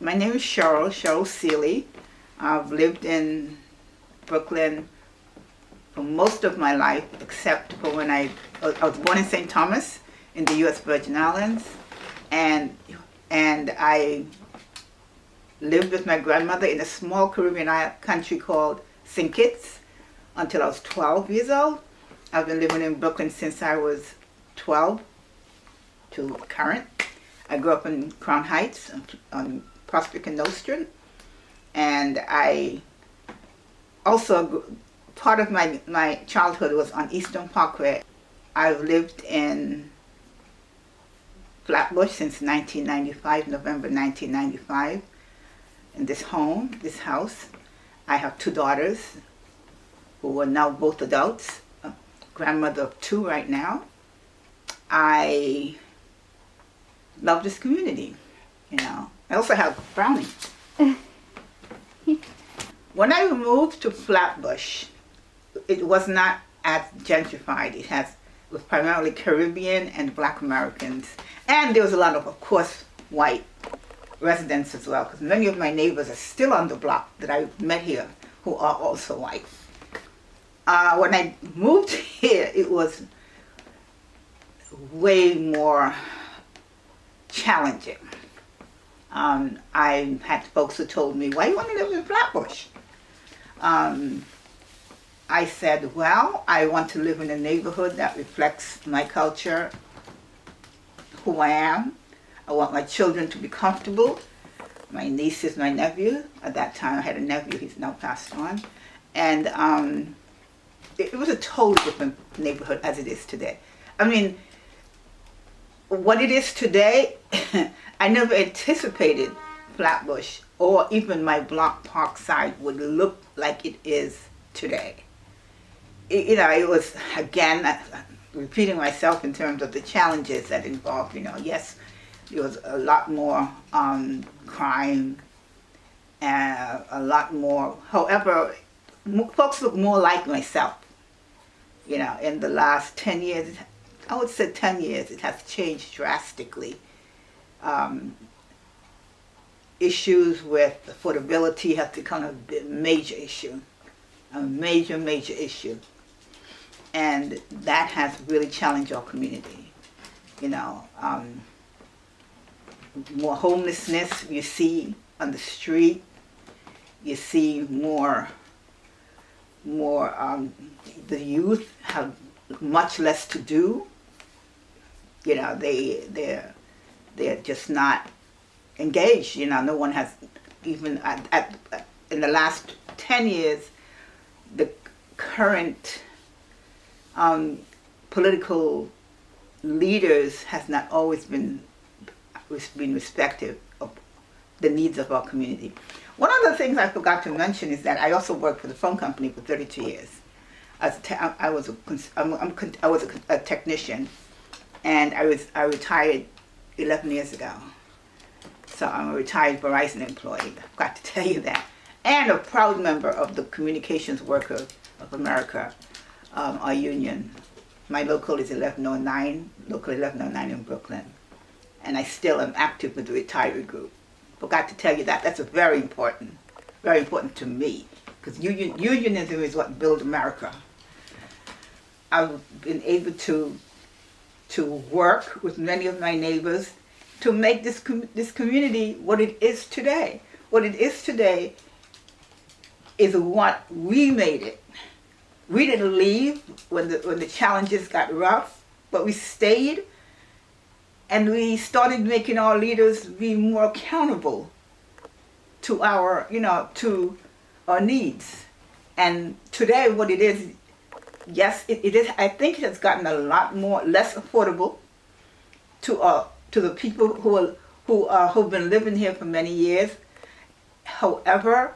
My name is Cheryl Sealey. I've lived in Brooklyn for most of my life, except for when I was born in St. Thomas in the U.S. Virgin Islands, and I lived with my grandmother in a small Caribbean country called St. Kitts until I was 12 years old. I've been living in Brooklyn since I was 12 to current. I grew up in Crown Heights on Prospect and Nostrand, and I also, part of my childhood was on Eastern Parkway. I've lived in Flatbush since 1995, November 1995, in this house. I have two daughters who are now both adults, a grandmother of two right now. I love this community, I also have Brownie. When I moved to Flatbush, it was not as gentrified. It was primarily Caribbean and Black Americans. And there was a lot of course, white residents as well, because many of my neighbors are still on the block that I met here who are also white. When I moved here, it was way more challenging. I had folks who told me, why do you want to live in Flatbush? I said, well, I want to live in a neighborhood that reflects my culture, who I am. I want my children to be comfortable. My nieces, my nephew. At that time I had a nephew, he's now passed on. And it was a totally different neighborhood as it is today. I mean, what it is today, I never anticipated Flatbush or even my block Park side would look like it is today. It was, again, repeating myself in terms of the challenges that involved, yes, there was a lot more crime and a lot more, however, folks look more like myself. In the last 10 years, I would say 10 years, it has changed drastically. Issues with affordability have become a major issue, a major issue. And that has really challenged our community. More homelessness you see on the street. You see more the youth have much less to do. They're just not engaged. No one has, even in the last 10 years, the current political leaders has not always been respective of the needs of our community. One of the things I forgot to mention is that I also worked for the phone company for 32 years. I was a technician, and I retired 11 years ago. So I'm a retired Verizon employee. I forgot to tell you that. And a proud member of the Communications Workers of America, our union. My local is 1109, local 1109 in Brooklyn. And I still am active with the retiree group. Forgot to tell you that. That's very important to me. Because unionism is what builds America. I've been able to work with many of my neighbors to make this community what it is today. What it is today is what we made it. We didn't leave when the challenges got rough, but we stayed, and we started making our leaders be more accountable to our needs. And today, what it is, yes, it is. I think it has gotten a lot less affordable to the people who've been living here for many years. However,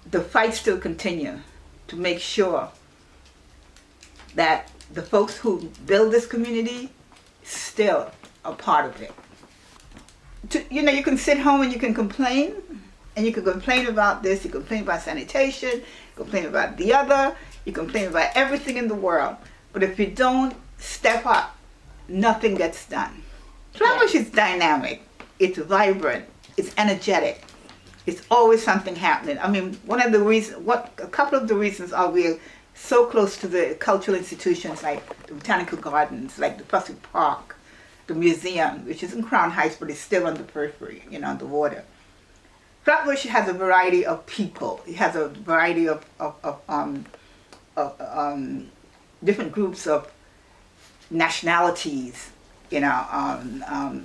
the fight still continues to make sure that the folks who build this community still are part of it. You can sit home and you can complain, and you can complain about this, you can complain about sanitation, you complain about the other, you complain about everything in the world. But if you don't step up, nothing gets done. Flatbush is dynamic, it's vibrant, it's energetic. It's always something happening. I mean, a couple of the reasons are we're so close to the cultural institutions like the Botanical Gardens, like the Pacific Park, the museum, which is in Crown Heights, but it's still on the periphery, on the water. Flatbush has a variety of people. It has a variety of different groups of nationalities,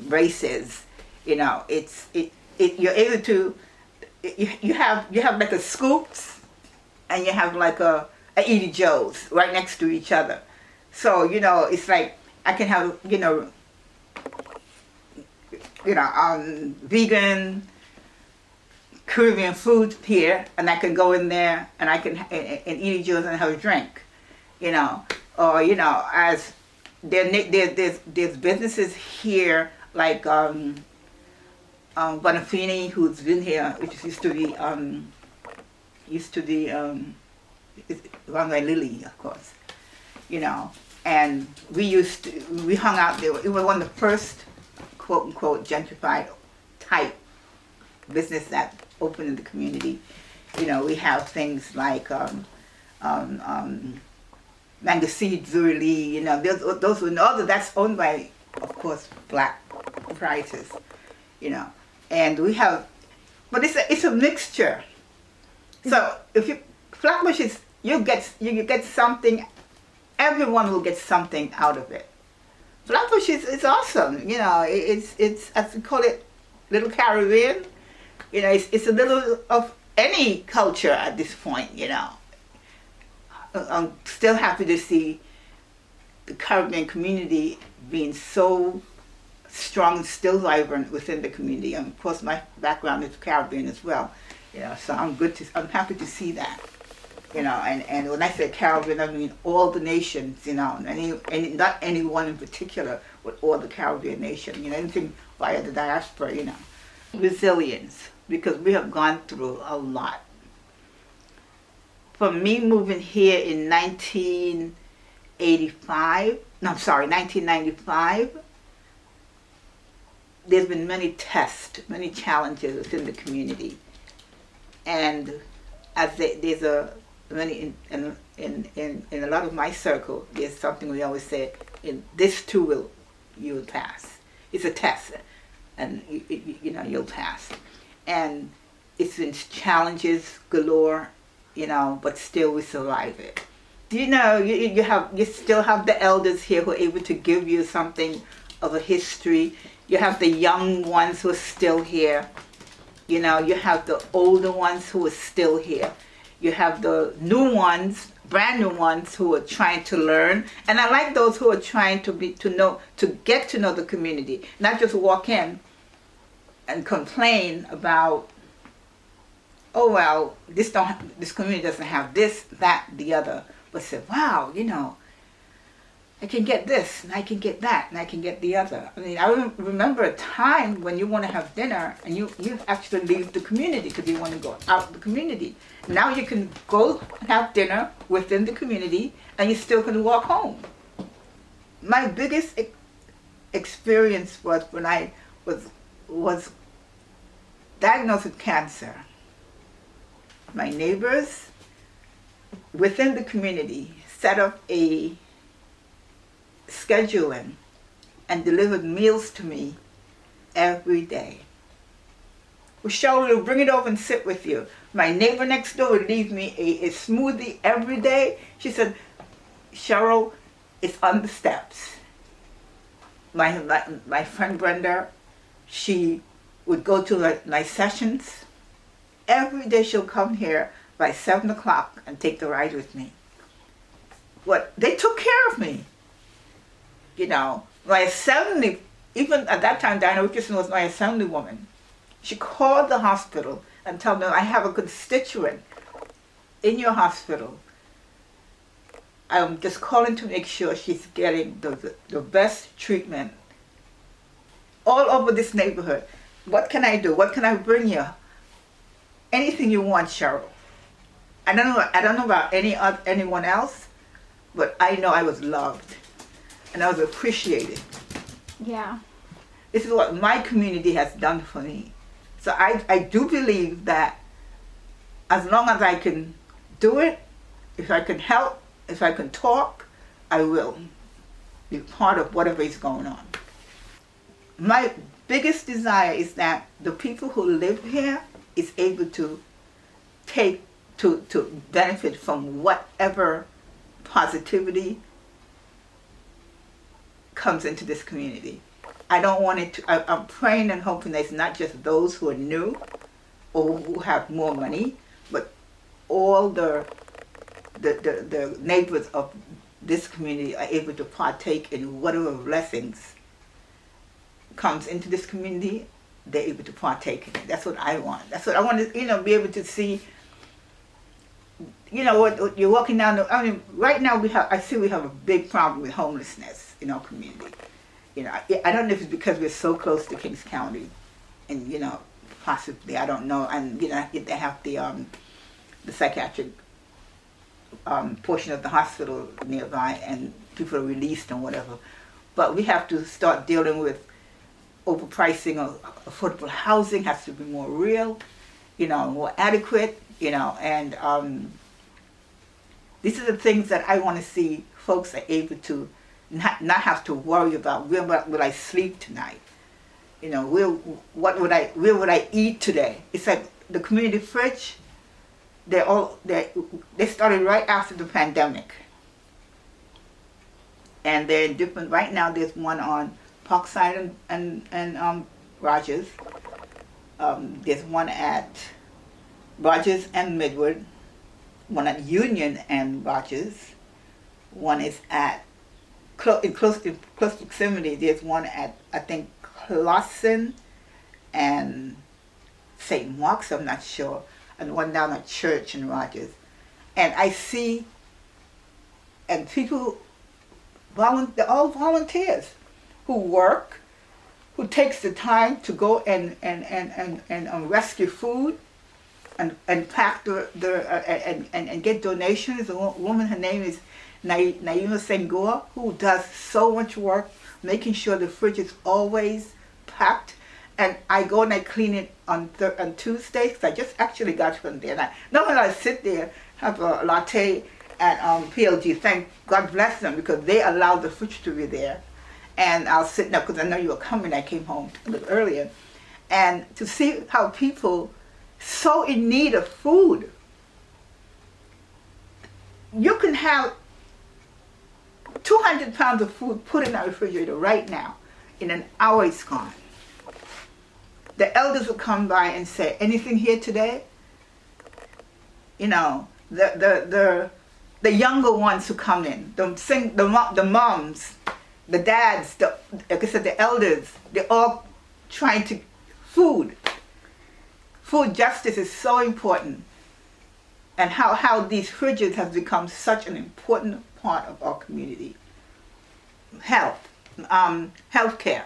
races. You're able to. You have like a Scoops, and you have like a Edie Joe's right next to each other. So it's like I can have vegan Caribbean food here, and I can go in there and I can in Edie Joe's and have a drink, or as there's businesses here like Bonafini, who's been here, which used to be run by Lily, of course, and we hung out there. It was one of the first quote unquote gentrified type business that opened in the community. We have things like Mango Seed, Zuri Lee, those were all that's owned by, of course, black proprietors, and we have, but it's a mixture. So if Flatbush is, you get something, everyone will get something out of it. Flatbush is awesome, it's as we call it, Little Caribbean. It's a little of any culture at this point. I'm still happy to see the Caribbean community being so strong and still vibrant within the community. And of course, my background is Caribbean as well. So I'm happy to see that. And when I say Caribbean, I mean all the nations. And not any one in particular, but all the Caribbean nation. Anything via the diaspora. Resilience, because we have gone through a lot. For me moving here in 1995, there's been many tests, many challenges within the community. And as there's in a lot of my circle, there's something we always say, this too you will pass. It's a test, and you'll pass. And it's been challenges galore, but still we survive it. You still have the elders here who are able to give you something of a history. You have the young ones who are still here. You have the older ones who are still here. You have the new ones, brand new ones who are trying to learn. And I like those who are trying to get to know the community, not just walk in and complain about, oh well, this community doesn't have this, that, the other, but say, wow, I can get this, and I can get that, and I can get the other. I mean, I remember a time when you want to have dinner, and you actually leave the community because you want to go out the community. Now you can go have dinner within the community, and you still can walk home. My biggest experience was when I was diagnosed with cancer. My neighbors within the community set up a scheduling and delivered meals to me every day. Well, Cheryl will bring it over and sit with you. My neighbor next door would leave me a smoothie every day. She said, Cheryl, it's on the steps. My friend Brenda, she would go to my sessions. Every day she'll come here by 7 o'clock and take the ride with me. They took care of me. My assembly, even at that time, Diana Richardson was my assembly woman. She called the hospital and told them, I have a constituent in your hospital. I'm just calling to make sure she's getting the best treatment all over this neighborhood. What can I do? What can I bring you? Anything you want, Cheryl. I don't know about anyone else, but I know I was loved and I was appreciated. Yeah. This is what my community has done for me. So So I do believe that as long as I can do it, if I can help, if I can talk, I will be part of whatever is going on. My biggest desire is that the people who live here is able to take to benefit from whatever positivity comes into this community. I don't want it to, I'm praying and hoping that it's not just those who are new or who have more money, but all the neighbors of this community are able to partake in whatever blessings comes into this community. They're able to partake in it. That's what I want. That's what I want to, be able to see. What you're walking down. Right now we have a big problem with homelessness in our community. I don't know if it's because we're so close to Kings County, and possibly, I don't know. And they have the psychiatric portion of the hospital nearby, and people are released and whatever. But we have to start dealing with overpricing of affordable housing. Has to be more real, more adequate, and these are the things that I want to see folks are able to not have to worry about. Where will I sleep tonight? Where would I eat today? It's like the community fridge. They started right after the pandemic, and they're in different. Right now, there's one on Parkside and Rogers. There's one at Rogers and Midwood, one at Union and Rogers. One is at in close proximity. There's one at, I think, Clausen and St. Mark's. I'm not sure. And one down at Church in Rogers. And I see, and people, they're all volunteers who work, who takes the time to go and rescue food and pack and get donations. A woman, her name is Naima Senghor, who does so much work making sure the fridge is always packed. And I go and I clean it on Tuesdays, because I just actually got from there. And normally I sit there, have a latte at PLG. Thank God bless them, because they allow the fridge to be there. And I'll sit there, because I know you were coming. I came home a little earlier. And to see how people so in need of food. You can have 200 pounds of food put in our refrigerator right now. In an hour it's gone. The elders will come by and say, anything here today? The younger ones who come in, the moms, the dads, like I said, the elders, they're all trying to food. Food justice is so important. And how these fridges have become such an important part of our community. Healthcare.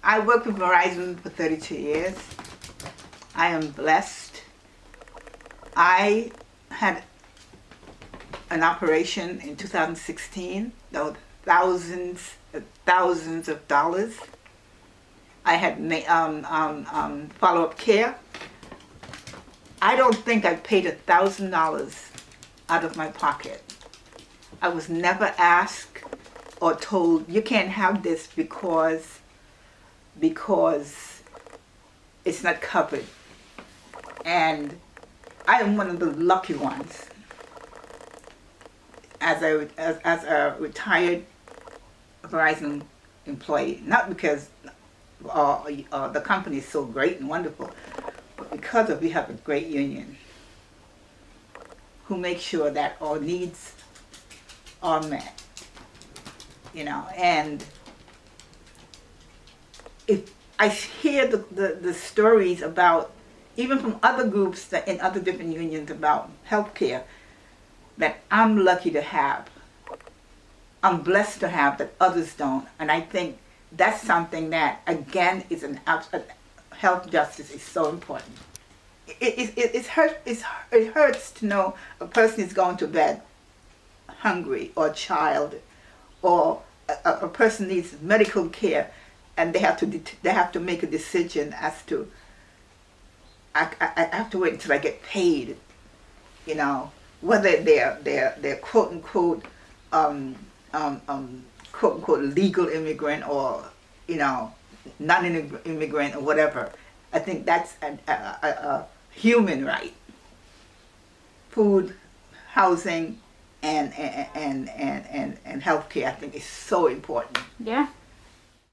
I worked with Verizon for 32 years. I am blessed. I had an operation in 2016 that was thousands of dollars. I had follow-up care. I don't think I paid $1,000 out of my pocket. I was never asked or told, you can't have this because it's not covered. And I am one of the lucky ones. As a retired Verizon employee, not because the company is so great and wonderful, but because we have a great union who makes sure that our needs are met. And if I hear the stories about, even from other groups that in other different unions, about healthcare that I'm lucky to have, I'm blessed to have, that others don't. And I think that's something that, again, is health justice is so important. It hurts to know a person is going to bed hungry, or a child, or a person needs medical care, and they have to make a decision as to, I have to wait until I get paid, you know, whether they're quote unquote quote unquote legal immigrant or, you know, non-immigrant or whatever. I think that's a human right. Food, housing, and healthcare, I think, is so important. Yeah.